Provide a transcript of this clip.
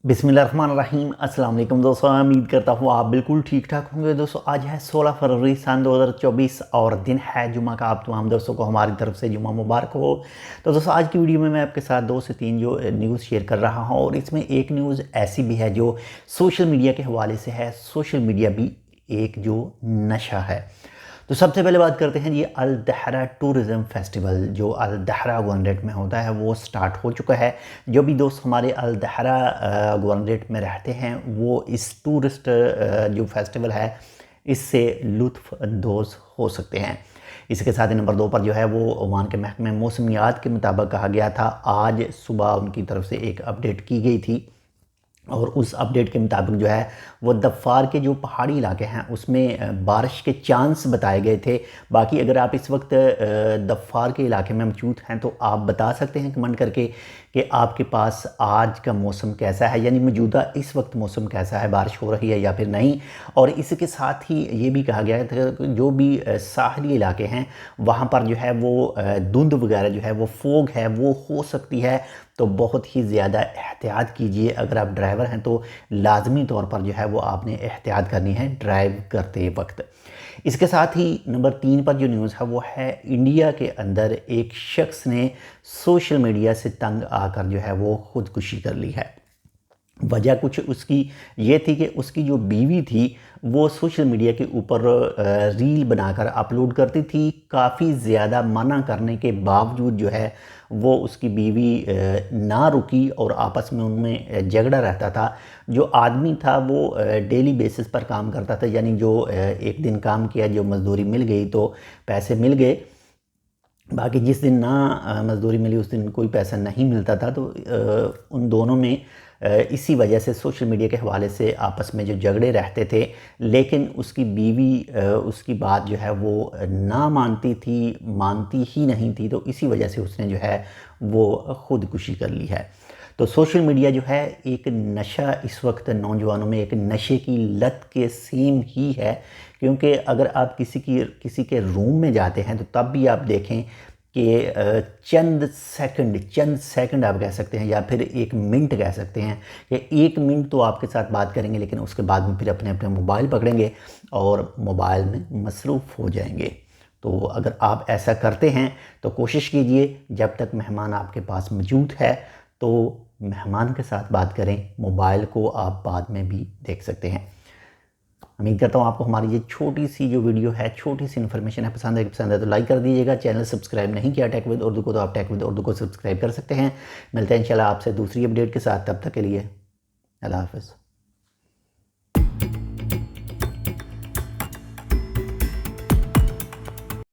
बिस्मिल्लाहिर्रहमानिर्रहीम। अस्सलाम वालेकुम दोस्तों, उम्मीद करता हूँ आप बिल्कुल ठीक ठाक होंगे। दोस्तों आज है 16 फरवरी सन 2024 और दिन है जुमा का। आप तमाम दोस्तों को हमारी तरफ से जुमा मुबारक हो। तो दोस्तों आज की वीडियो में मैं आपके साथ 2 से 3 जो न्यूज़ शेयर कर रहा हूँ, और इसमें एक न्यूज़ ऐसी भी है जो सोशल मीडिया के हवाले से है। सोशल मीडिया भी एक जो नशा है। तो सबसे पहले बात करते हैं जी, अल दहरा टूरिज़म फेस्टिवल जो अल दहरा गवर्नरेट में होता है वो स्टार्ट हो चुका है। जो भी दोस्त हमारे अल दहरा गवर्नरेट में रहते हैं वो इस टूरिस्ट जो फेस्टिवल है इससे लुत्फ़ अंदोज़ हो सकते हैं। इसके साथ ही नंबर 2 पर जो है वो ओमान के महकमे मौसमियात के मुताबिक कहा गया था। आज सुबह उनकी तरफ से एक अपडेट की गई थी, और उस अपडेट के मुताबिक जो है वो दफ़ार के जो पहाड़ी इलाके हैं उसमें बारिश के चांस बताए गए थे। बाकी अगर आप इस वक्त दफ़ार के इलाके में मौजूद हैं तो आप बता सकते हैं कमेंट करके कि आपके पास आज का मौसम कैसा है, यानी मौजूदा इस वक्त मौसम कैसा है, बारिश हो रही है या फिर नहीं। और इसके साथ ही ये भी कहा गया था कि जो भी साहली इलाके हैं वहाँ पर जो है वो धुंध वगैरह जो है वो फोग है वो हो सकती है। तो बहुत ही ज़्यादा एहतियात कीजिए। अगर आप ड्राइवर हैं तो लाजमी तौर पर जो है वो आपने एहतियात करनी है ड्राइव करते वक्त। इसके साथ ही नंबर 3 पर जो न्यूज़ है वो है इंडिया के अंदर एक शख्स ने सोशल मीडिया से तंग आकर जो है वो ख़ुदकुशी कर ली है। वजह कुछ उसकी ये थी कि उसकी जो बीवी थी वो सोशल मीडिया के ऊपर रील बनाकर अपलोड करती थी। काफ़ी ज़्यादा मना करने के बावजूद जो है वो उसकी बीवी ना रुकी और आपस में उनमें झगड़ा रहता था। जो आदमी था वो डेली बेसिस पर काम करता था, यानी जो एक दिन काम किया, जो मज़दूरी मिल गई तो पैसे मिल गए, बाकी जिस दिन ना मज़दूरी मिली उस दिन कोई पैसा नहीं मिलता था। तो उन दोनों में इसी वजह से सोशल मीडिया के हवाले से आपस में जो झगड़े रहते थे, लेकिन उसकी बीवी उसकी बात जो है वो ना मानती ही नहीं थी। तो इसी वजह से उसने जो है वो ख़ुदकुशी कर ली है। तो सोशल मीडिया जो है एक नशा इस वक्त नौजवानों में एक नशे की लत के सेम ही है। क्योंकि अगर आप किसी के रूम में जाते हैं तो तब भी आप देखें कि चंद सेकंड आप कह सकते हैं या फिर 1 मिनट कह सकते हैं कि 1 मिनट तो आपके साथ बात करेंगे, लेकिन उसके बाद में फिर अपने अपने मोबाइल पकड़ेंगे और मोबाइल में मसरूफ़ हो जाएंगे। तो अगर आप ऐसा करते हैं तो कोशिश कीजिए जब तक मेहमान आपके पास मौजूद है तो मेहमान के साथ बात करें, मोबाइल को आप बाद में भी देख सकते हैं। उम्मीद करता हूँ आपको हमारी ये छोटी सी जो वीडियो है, छोटी सी इन्फॉर्मेशन है, पसंद है तो लाइक कर दीजिएगा। चैनल सब्सक्राइब नहीं किया टेक विद उर्दू को तो आप टेक विद उर्दू को सब्सक्राइब कर सकते हैं। मिलते हैं इंशाल्लाह आपसे दूसरी अपडेट के साथ, तब तक के लिए अल्लाह हाफ़िज़।